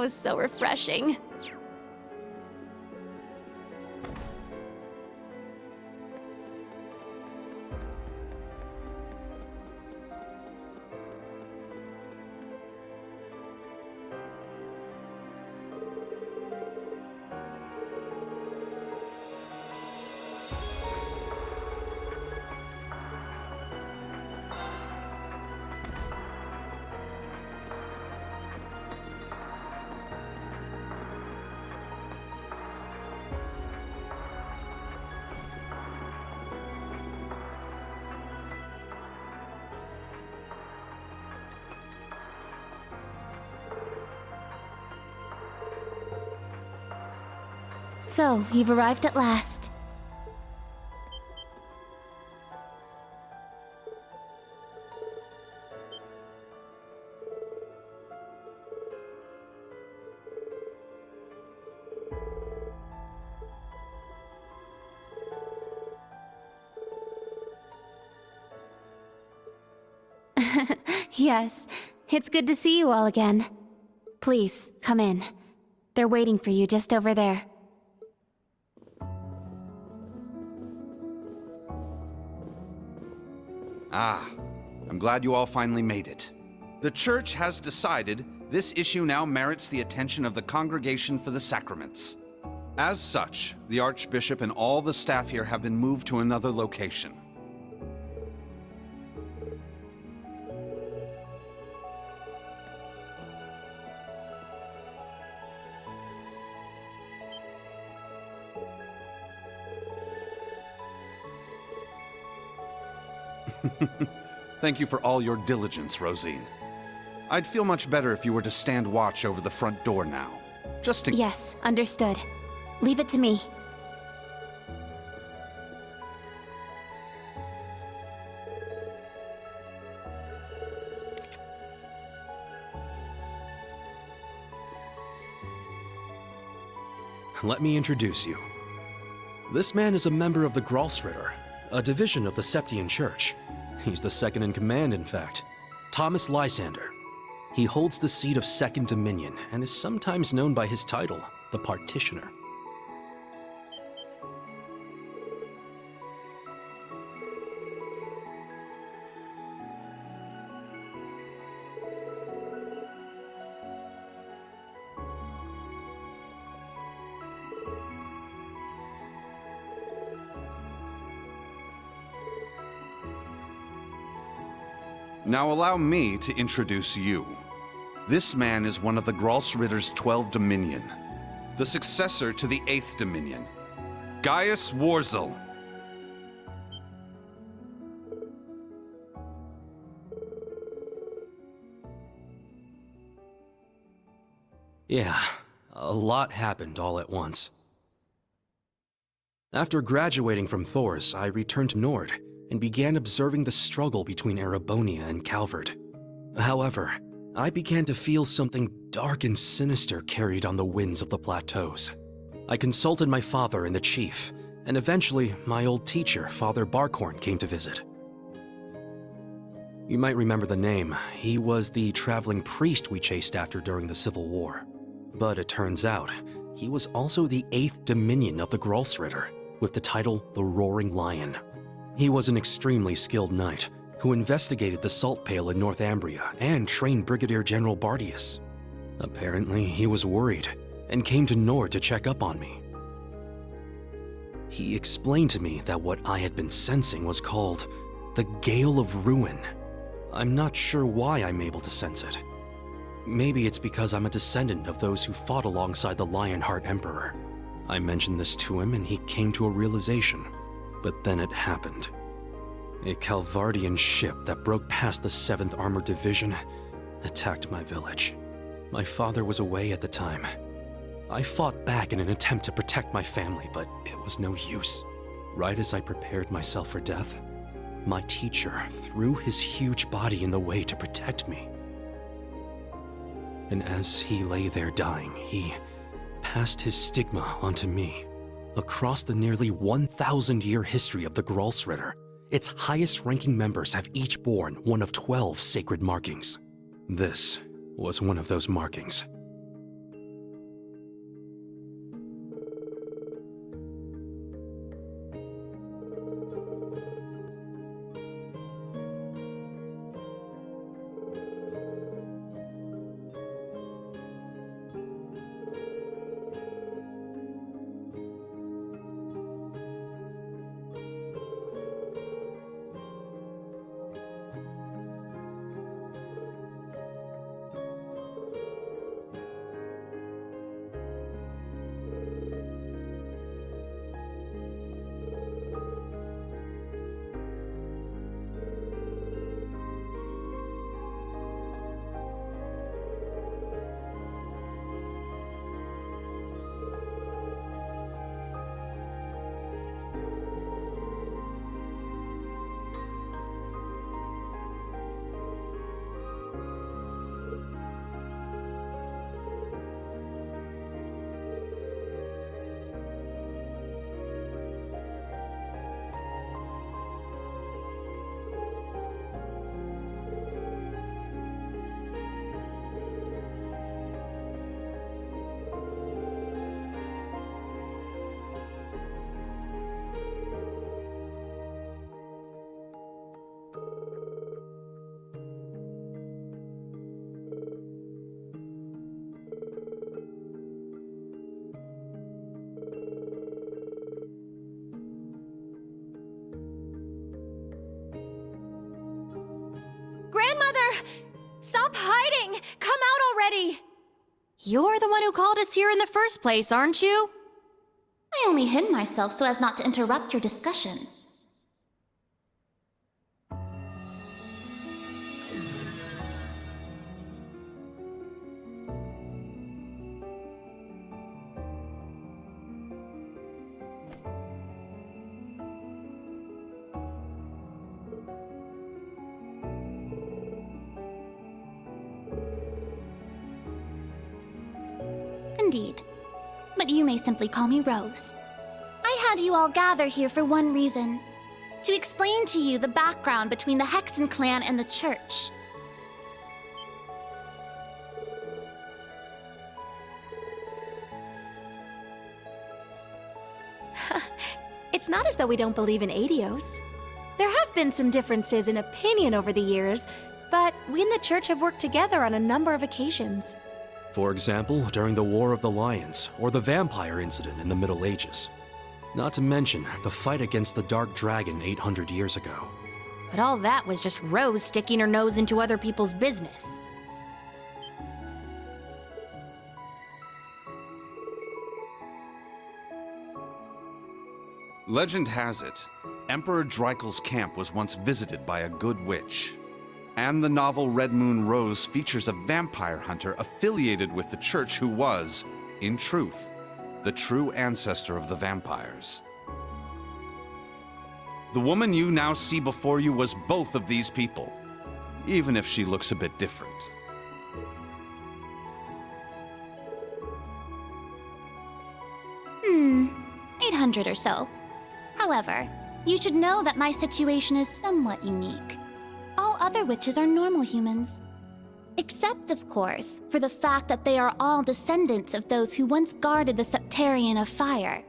was so refreshing. So, you've arrived at last. Yes, it's good to see you all again. Please, come in. They're waiting for you just over there. Ah, I'm glad you all finally made it. The Church has decided this issue now merits the attention of the Congregation for the Sacraments. As such, the Archbishop and all the staff here have been moved to another location. Thank you for all your diligence, Rosine. I'd feel much better if you were to stand watch over the front door now. Just in— Yes, understood. Leave it to me. Let me introduce you. This man is a member of the Gralsritter, a division of the Septian Church. He's the second in command, in fact. Thomas Lysander. He holds the seat of Second Dominion and is sometimes known by his title, the Partitioner. Now allow me to introduce you. This man is one of the Gralsritter's 12 Dominion, the successor to the 8th Dominion, Gaius Warzel. Yeah, a lot happened all at once. After graduating from Thors, I returned to Nord and began observing the struggle between Erebonia and Calvard. However, I began to feel something dark and sinister carried on the winds of the plateaus. I consulted my father and the chief, and eventually my old teacher, Father Barkhorn, came to visit. You might remember the name. He was the traveling priest we chased after during the Civil War. But it turns out, he was also the 8th Dominion of the Gralsritter, with the title the Roaring Lion. He was an extremely skilled knight who investigated the Salt Pale in Northumbria and trained Brigadier General Bardius. Apparently, he was worried and came to Nord to check up on me. He explained to me that what I had been sensing was called the Gale of Ruin. I'm not sure why I'm able to sense it. Maybe it's because I'm a descendant of those who fought alongside the Lionheart Emperor. I mentioned this to him and he came to a realization. But then it happened. A Calvardian ship that broke past the 7th Armored Division attacked my village. My father was away at the time. I fought back in an attempt to protect my family, but it was no use. Right as I prepared myself for death, my teacher threw his huge body in the way to protect me. And as he lay there dying, he passed his stigma onto me. Across the nearly 1,000-year history of the Gralsritter, its highest-ranking members have each borne one of 12 sacred markings. This was one of those markings. here! Stop hiding! Come out already! You're the one who called us here in the first place, aren't you? I only hid myself so as not to interrupt your discussion. Indeed. But you may simply call me Rose. I had you all gather here for one reason. To explain to you the background between the Hexen clan and the Church. It's not as though we don't believe in Adios. There have been some differences in opinion over the years, but we and the Church have worked together on a number of occasions. For example, during the War of the Lions, or the vampire incident in the Middle Ages. Not to mention the fight against the Dark Dragon 800 years ago. But all that was just Rose sticking her nose into other people's business. Legend has it, Emperor Dreikel's camp was once visited by a good witch. And the novel Red Moon Rose features a vampire hunter affiliated with the Church who was, in truth, the true ancestor of the vampires. The woman you now see before you was both of these people, even if she looks a bit different. Hmm, 800 or so. However, you should know that my situation is somewhat unique. All other witches are normal humans. Except, of course, for the fact that they are all descendants of those who once guarded the Septarian of Fire.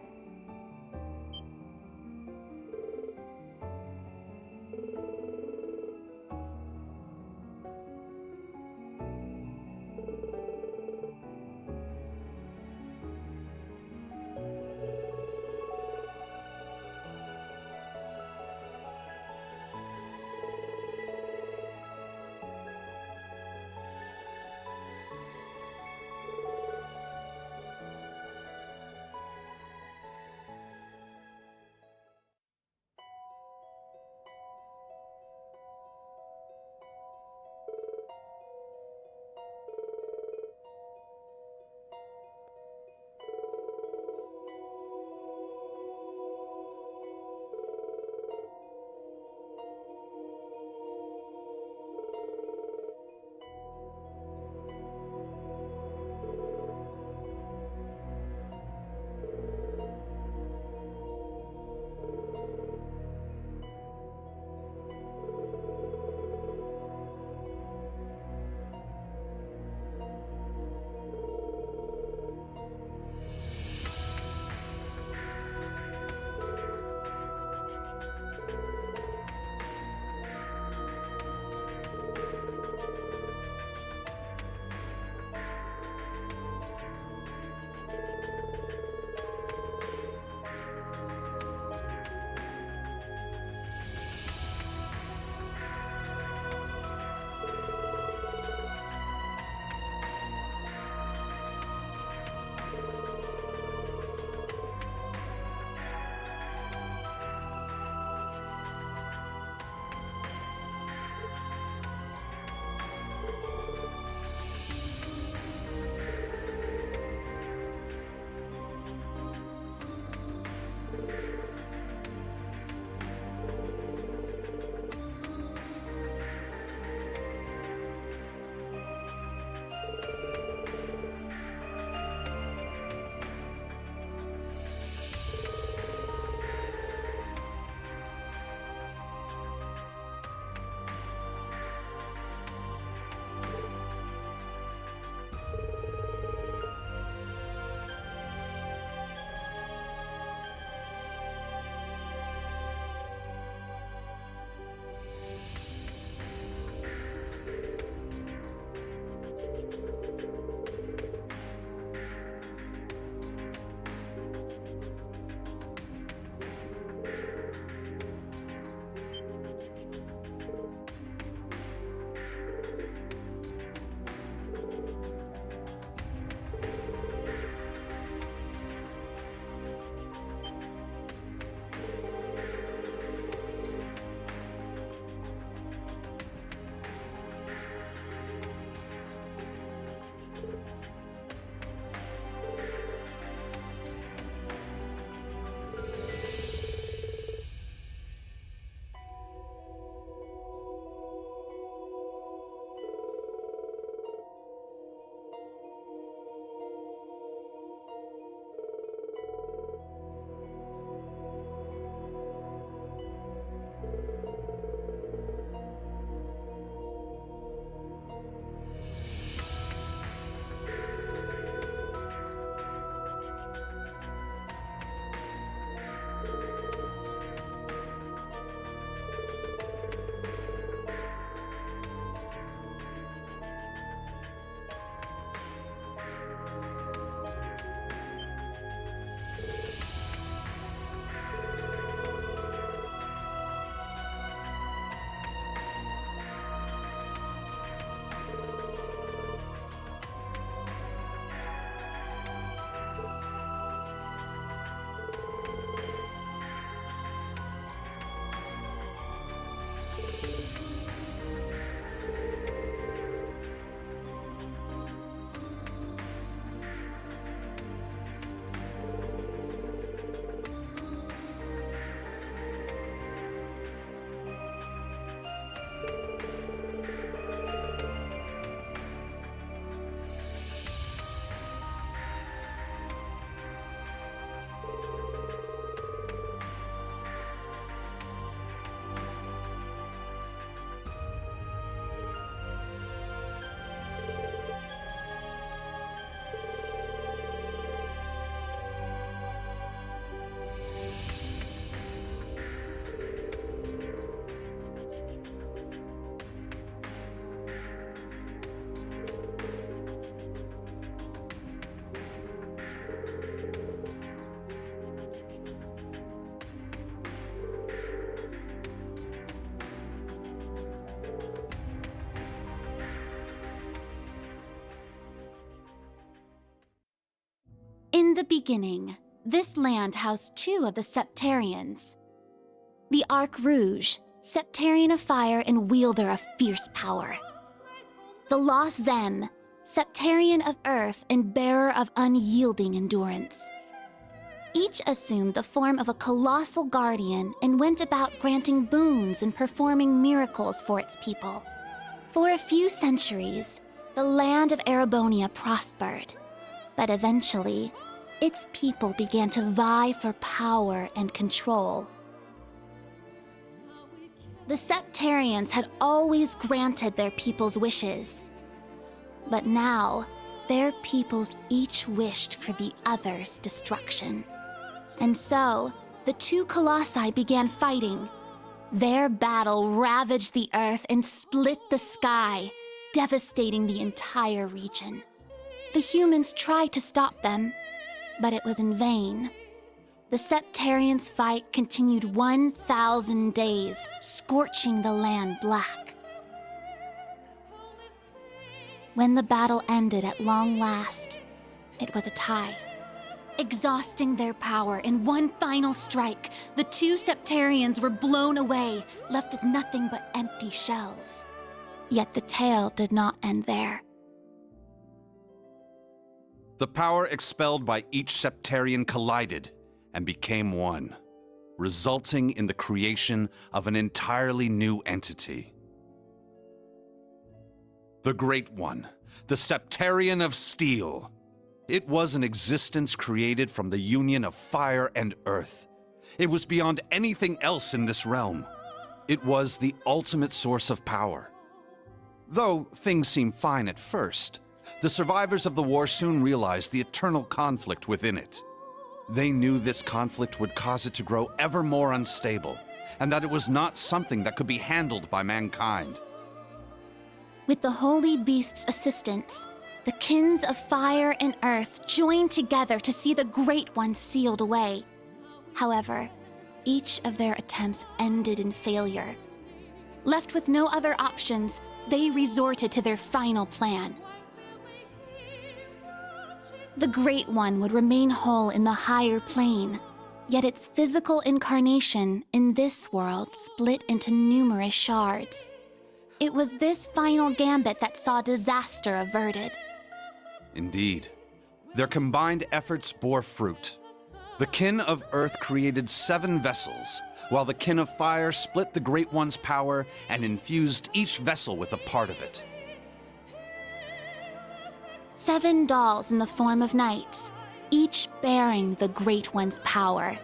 In the beginning, this land housed two of the Septarians. The Arc Rouge, Septarian of fire and wielder of fierce power. The Lost Zem, Septarian of earth and bearer of unyielding endurance. Each assumed the form of a colossal guardian and went about granting boons and performing miracles for its people. For a few centuries, the land of Erebonia prospered, but eventually, its people began to vie for power and control. The Septarians had always granted their people's wishes, but now, their peoples each wished for the other's destruction. And so, the two colossi began fighting. Their battle ravaged the earth and split the sky, devastating the entire region. The humans tried to stop them, but it was in vain. The Septarians' fight continued 1,000 days, scorching the land black. When the battle ended at long last, it was a tie. Exhausting their power in one final strike, the two Septarians were blown away, left as nothing but empty shells. Yet the tale did not end there. The power expelled by each Septarian collided and became one, resulting in the creation of an entirely new entity. The Great One, the Septarian of Steel. It was an existence created from the union of fire and earth. It was beyond anything else in this realm. It was the ultimate source of power. Though things seemed fine at first, the survivors of the war soon realized the eternal conflict within it. They knew this conflict would cause it to grow ever more unstable, and that it was not something that could be handled by mankind. With the Holy Beast's assistance, the kins of fire and earth joined together to see the Great One sealed away. However, each of their attempts ended in failure. Left with no other options, they resorted to their final plan. The Great One would remain whole in the higher plane, yet its physical incarnation in this world split into numerous shards. It was this final gambit that saw disaster averted. Indeed, their combined efforts bore fruit. The Kin of Earth created 7 vessels, while the Kin of Fire split the Great One's power and infused each vessel with a part of it. 7 dolls in the form of knights, each bearing the Great One's power,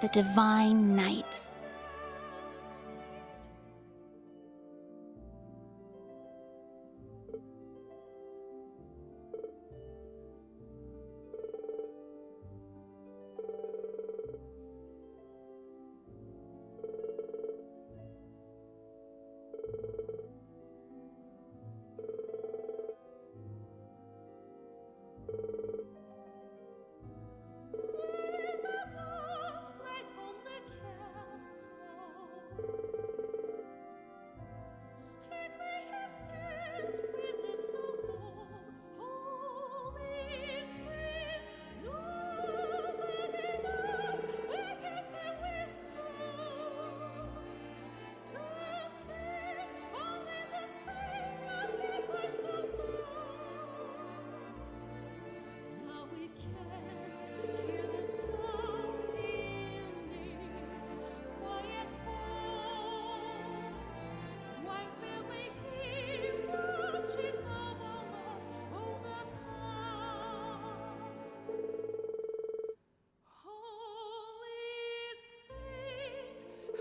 the Divine Knights.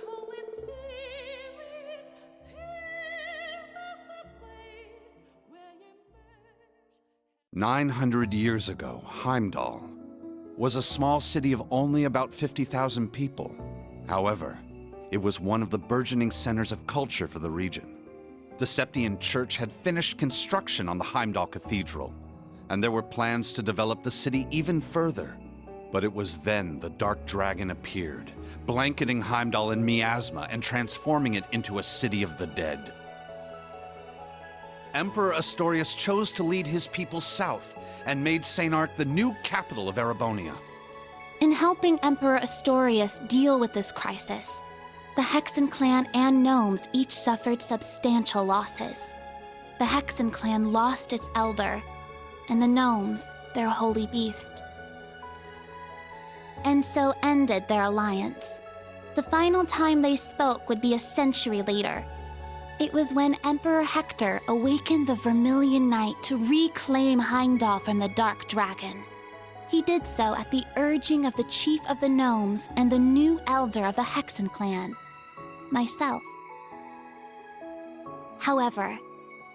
Holy Spirit, 900 years ago, Heimdall was a small city of only about 50,000 people. However, it was one of the burgeoning centers of culture for the region. The Septian Church had finished construction on the Heimdall Cathedral, and there were plans to develop the city even further. But it was then the Dark Dragon appeared, blanketing Heimdall in miasma and transforming it into a city of the dead. Emperor Astorius chose to lead his people south and made St. Ark the new capital of Erebonia. In helping Emperor Astorius deal with this crisis, the Hexen clan and gnomes each suffered substantial losses. The Hexen clan lost its elder, and the gnomes their holy beast. And so ended their alliance. The final time they spoke would be a century later. It was when Emperor Hector awakened the Vermilion Knight to reclaim Heimdall from the Dark Dragon. He did so at the urging of the chief of the gnomes and the new elder of the Hexen clan, myself. However,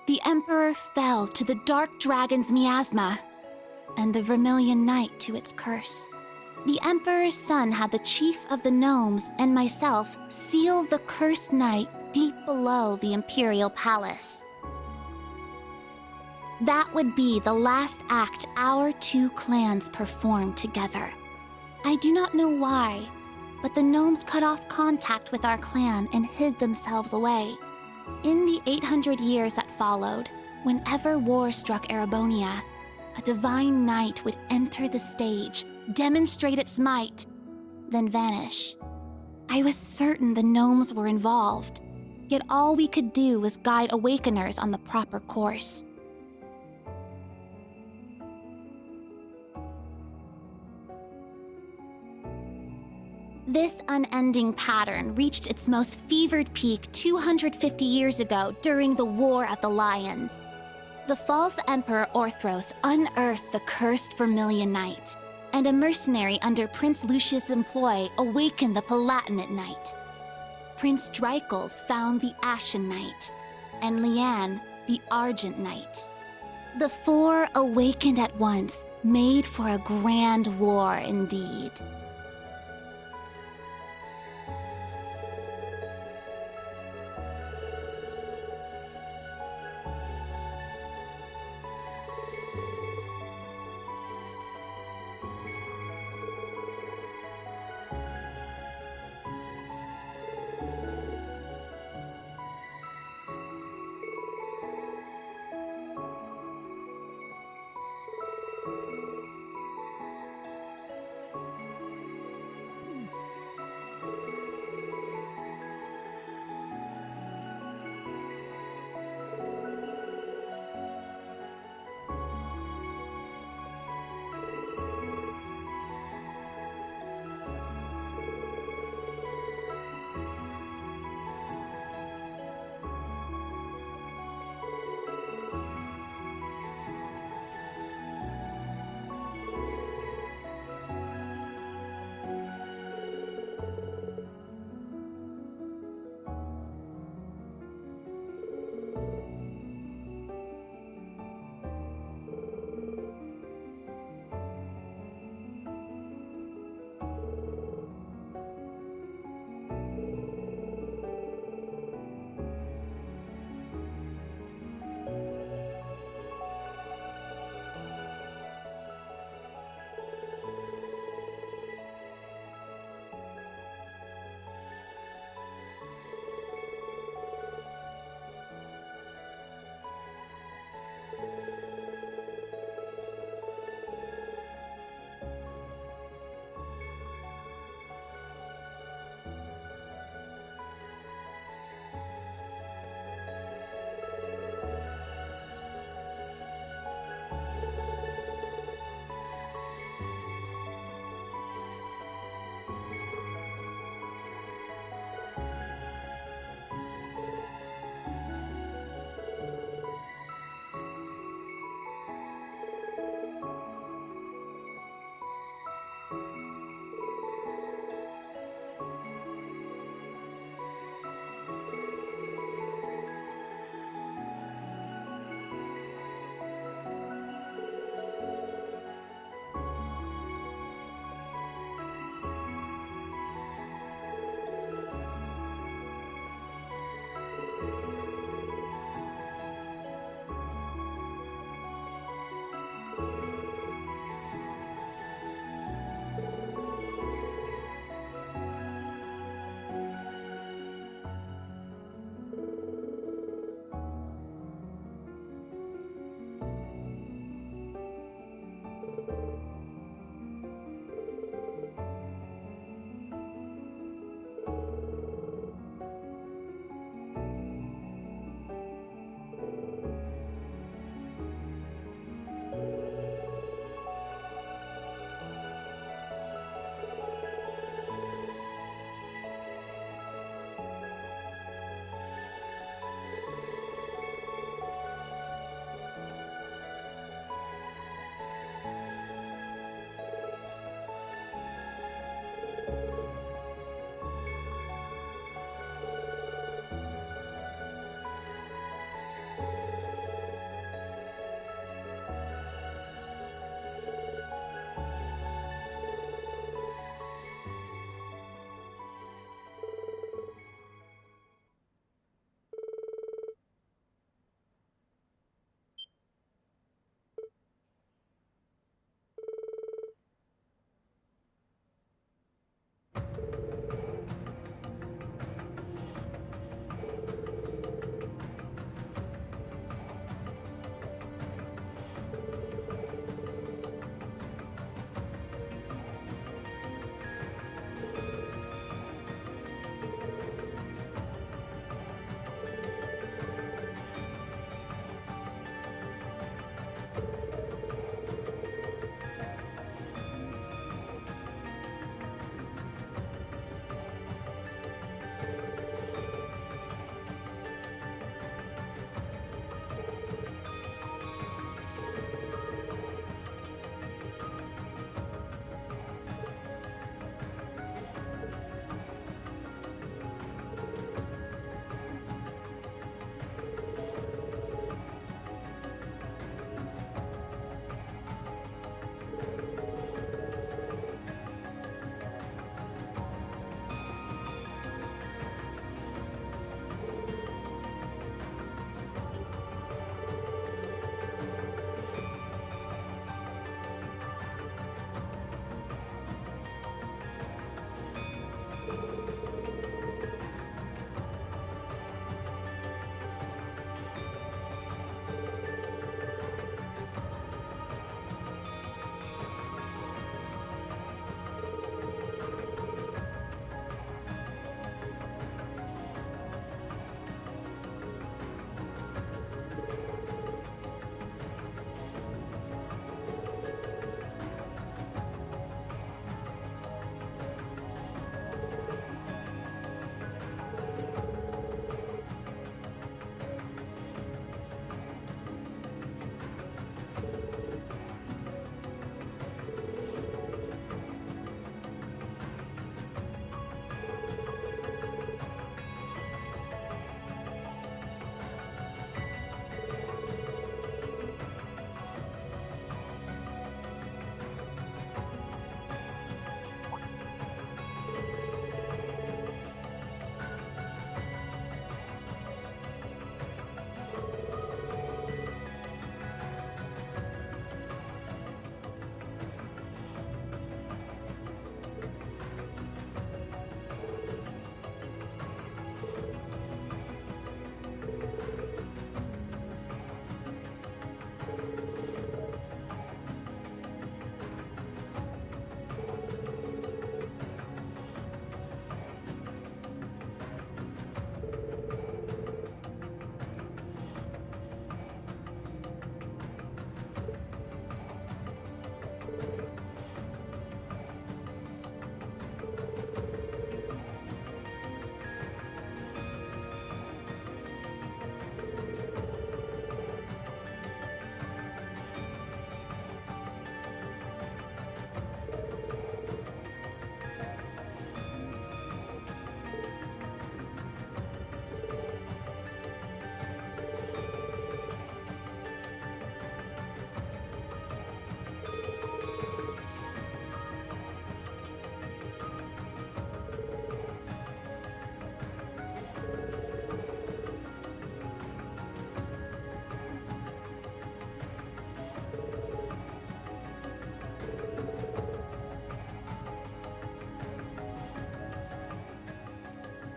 the Emperor fell to the Dark Dragon's miasma, and the Vermilion Knight to its curse. The Emperor's son had the chief of the gnomes and myself seal the cursed knight deep below the Imperial Palace. That would be the last act our two clans performed together. I do not know why, but the gnomes cut off contact with our clan and hid themselves away. In the 800 years that followed, whenever war struck Erebonia, a divine knight would enter the stage, demonstrate its might, then vanish. I was certain the gnomes were involved, yet all we could do was guide awakeners on the proper course. This unending pattern reached its most fevered peak 250 years ago during the War of the Lions. The false Emperor Orthros unearthed the cursed Vermilion Knight, and a mercenary under Prince Lucius' employ awakened the Palatinate Knight. Prince Dreichels found the Ashen Knight, and Leanne the Argent Knight. The four awakened at once, made for a grand war indeed.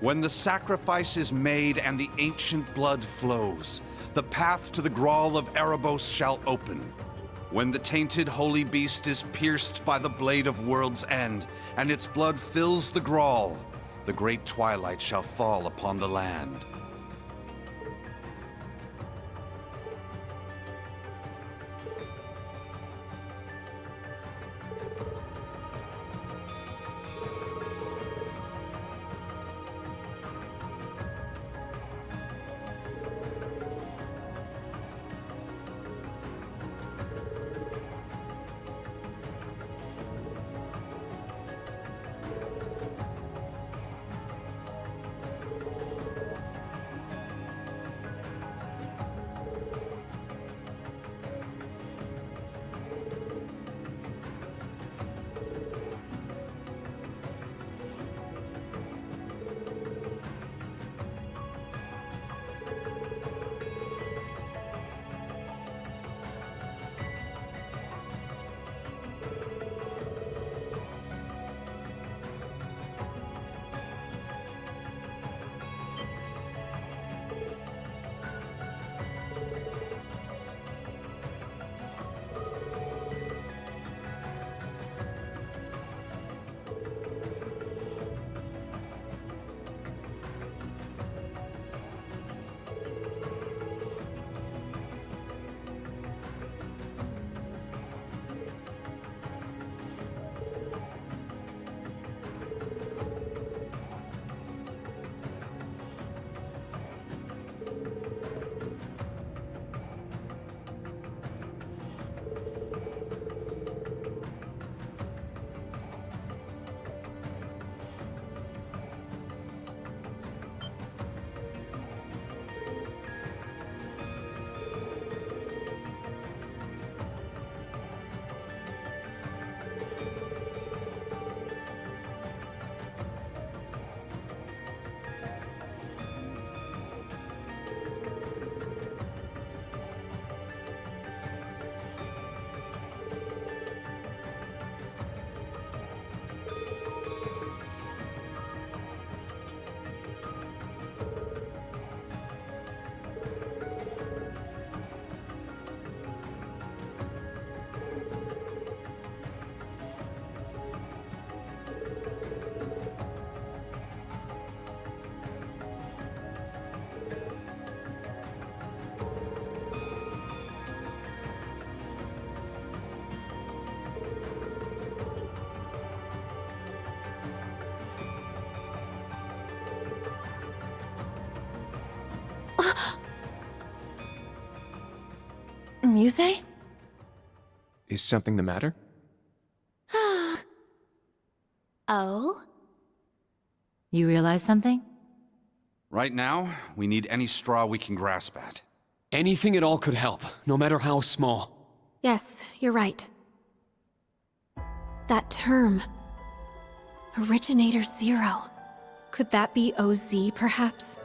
When the sacrifice is made and the ancient blood flows, the path to the Grawl of Erebos shall open. When the tainted holy beast is pierced by the blade of World's End, and its blood fills the Grawl, the great twilight shall fall upon the land. Muse? Is something the matter? Oh? You realize something? Right now, we need any straw we can grasp at. Anything at all could help, no matter how small. Yes, you're right. That term. Originator Zero. Could that be OZ, perhaps?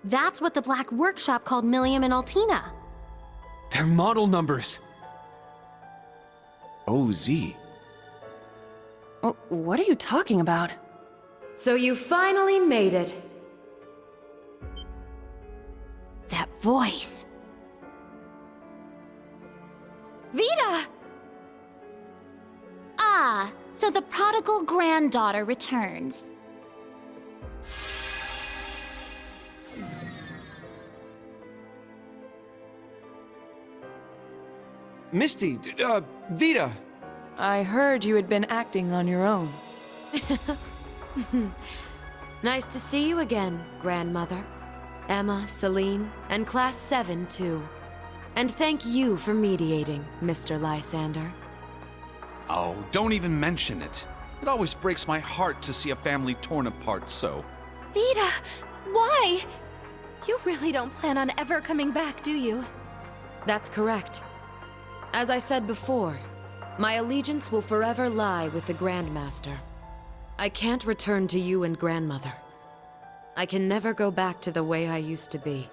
That's what the Black Workshop called Millium and Altina. They're model numbers. OZ. Oh, what are you talking about? So you finally made it. That voice. Vita! Ah, so the prodigal granddaughter returns. Misty, Vita! I heard you had been acting on your own. Nice to see you again, Grandmother. Emma, Celine, and Class 7, too. And thank you for mediating, Mr. Lysander. Oh, don't even mention it. It always breaks my heart to see a family torn apart so. Vita! Why? You really don't plan on ever coming back, do you? That's correct. As I said before, my allegiance will forever lie with the Grandmaster. I can't return to you and Grandmother. I can never go back to the way I used to be.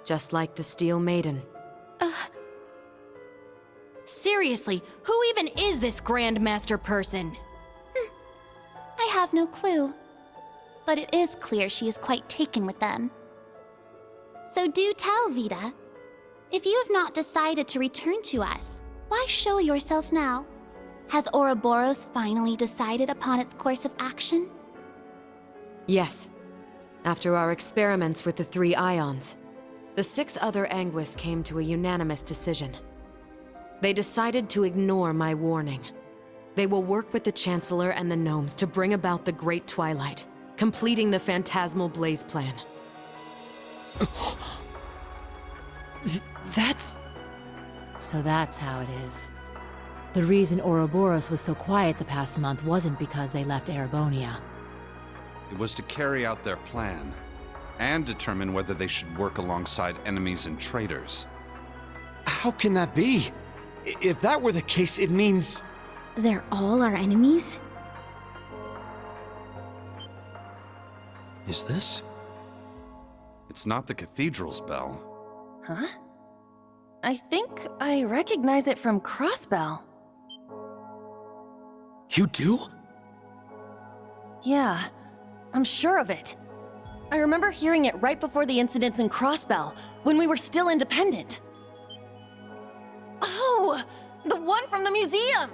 Just like the Steel Maiden. Seriously, who even is this Grandmaster person? have no clue. But it is clear she is quite taken with them. So do tell, Vita. If you have not decided to return to us, why show yourself now? Has Ouroboros finally decided upon its course of action? Yes. After our experiments with the 3 ions, the 6 other Anguis came to a unanimous decision. They decided to ignore my warning. They will work with the Chancellor and the Gnomes to bring about the Great Twilight, completing the Phantasmal Blaze plan. That's... So that's how it is. The reason Ouroboros was so quiet the past month wasn't because they left Erebonia. It was to carry out their plan and determine whether they should work alongside enemies and traitors. How can that be? If that were the case, it means... They're all our enemies? Is this? It's not the cathedral's bell. Huh? I think I recognize it from Crossbell. You do? Yeah, I'm sure of it. I remember hearing it right before the incidents in Crossbell, when we were still independent. Oh! The one from the museum!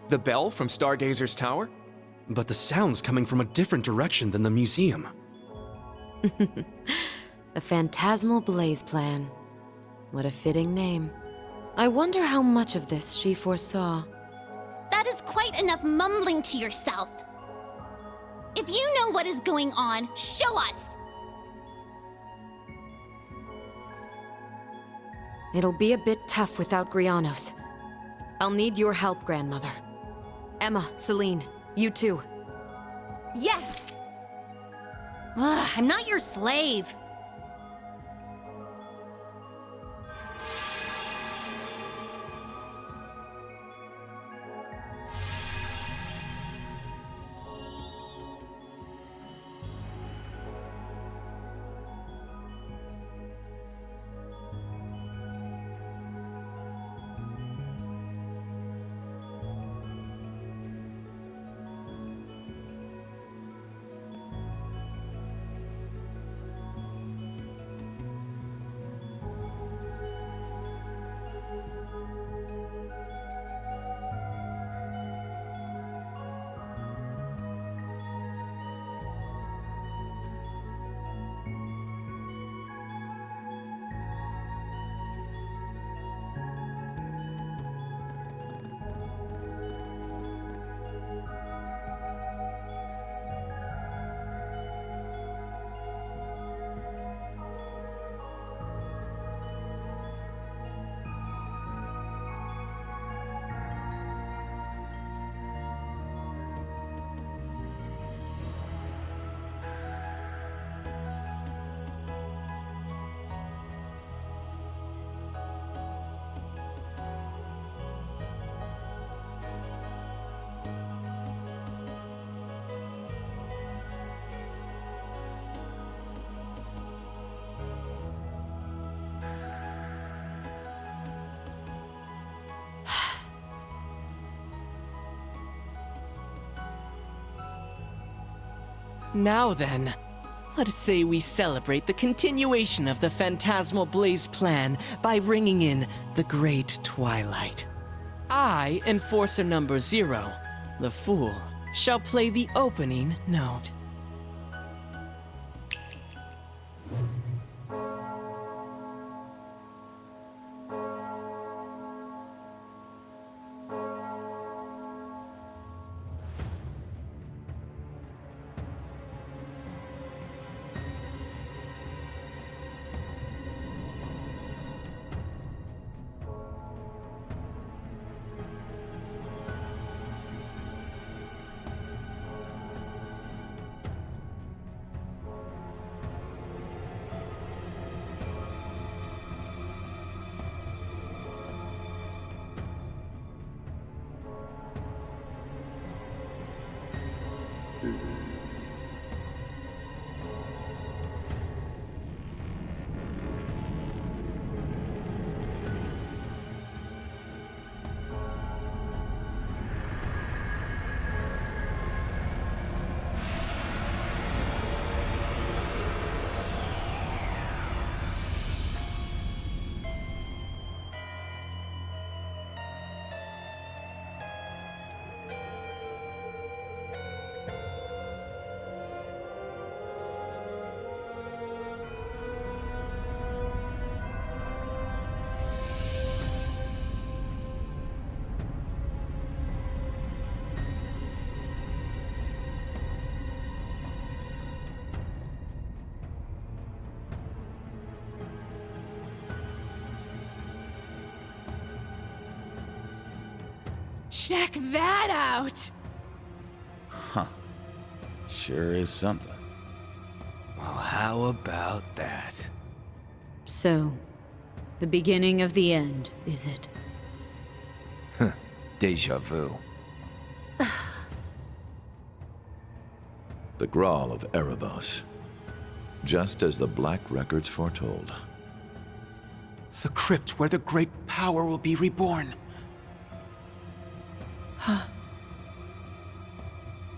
The bell from Stargazer's tower? But the sound's coming from a different direction than the museum. The Phantasmal Blaze plan. What a fitting name. I wonder how much of this she foresaw. That is quite enough mumbling to yourself. If you know what is going on, show us! It'll be a bit tough without Grianos. I'll need your help, Grandmother. Emma, Celine, you too. Yes! Ugh, I'm not your slave. Now then, let's say we celebrate the continuation of the Phantasmal Blaze plan by ringing in the Great Twilight. I, Enforcer number 0, the Fool, shall play the opening note. Check that out! Huh. Sure is something. Well, how about that? So, the beginning of the end, is it? Deja vu. The Grawl of Erebos. Just as the Black Records foretold. The crypt where the great power will be reborn.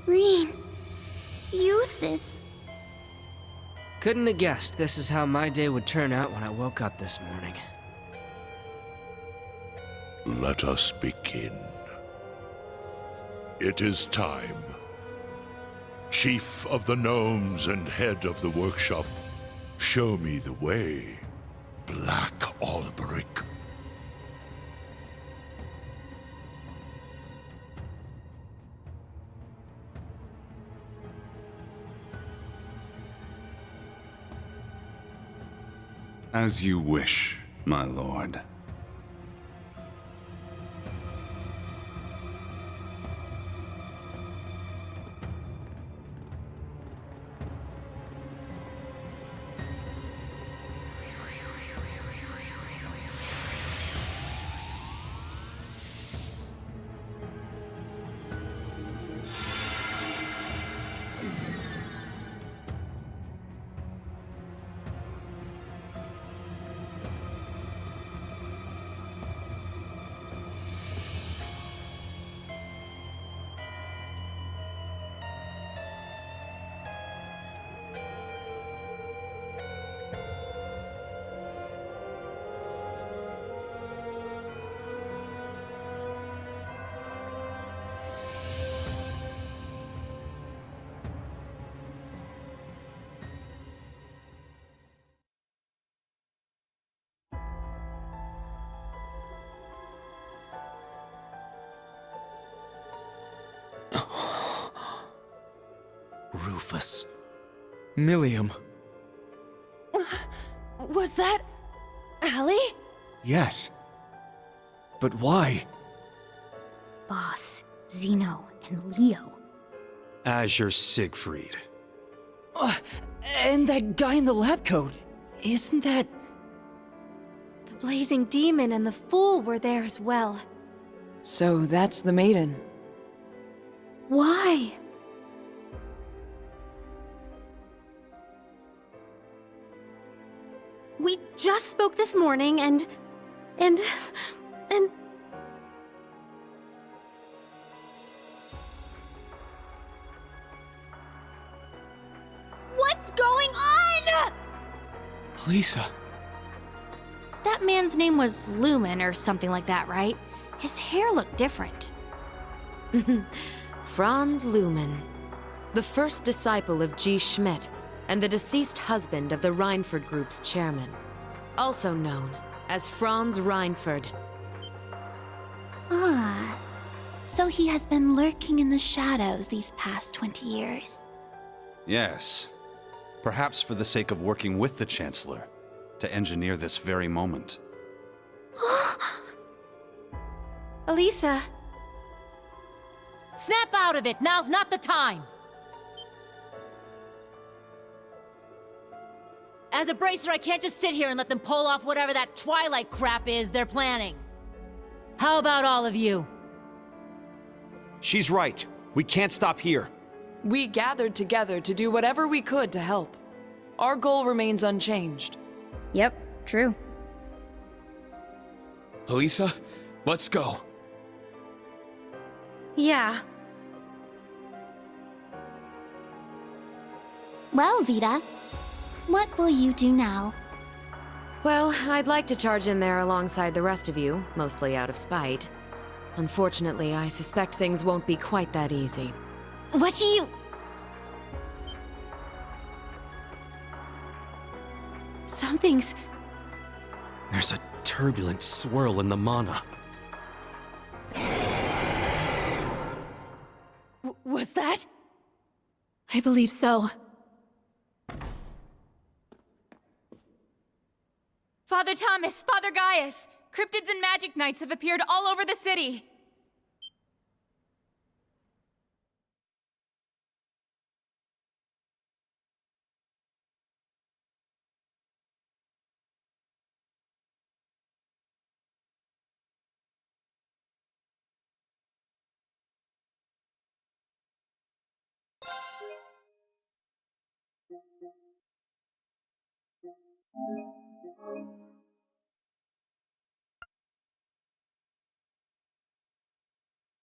Rean. Eustace. Couldn't have guessed this is how my day would turn out when I woke up this morning. Let us begin. It is time. Chief of the Gnomes and head of the workshop, show me the way, Black Alberic. As you wish, my lord. Rufus. Millium. Was that... Allie? Yes. But why? Boss, Zeno, and Leo. Azure Siegfried. And that guy in the lab coat, isn't that... The Blazing Demon and the Fool were there as well. So that's the maiden. Why? We just spoke this morning and... What's going on?! Lisa. That man's name was Lumen or something like that, right? His hair looked different. Franz Lumen, the first disciple of G. Schmidt, and the deceased husband of the Reinford Group's chairman, also known as Franz Reinford. Ah, so he has been lurking in the shadows these past 20 years. Yes. Perhaps for the sake of working with the Chancellor, to engineer this very moment. Elisa. Snap out of it! Now's not the time! As a bracer, I can't just sit here and let them pull off whatever that Twilight crap is they're planning. How about all of you? She's right. We can't stop here. We gathered together to do whatever we could to help. Our goal remains unchanged. Yep, true. Elisa, let's go. Yeah. Well, Vita, what will you do now? Well, I'd like to charge in there alongside the rest of you, mostly out of spite. Unfortunately, I suspect things won't be quite that easy. What do you... Something's... There's a turbulent swirl in the mana. Was that? I believe so. Father Thomas, Father Gaius, cryptids and magic knights have appeared all over the city.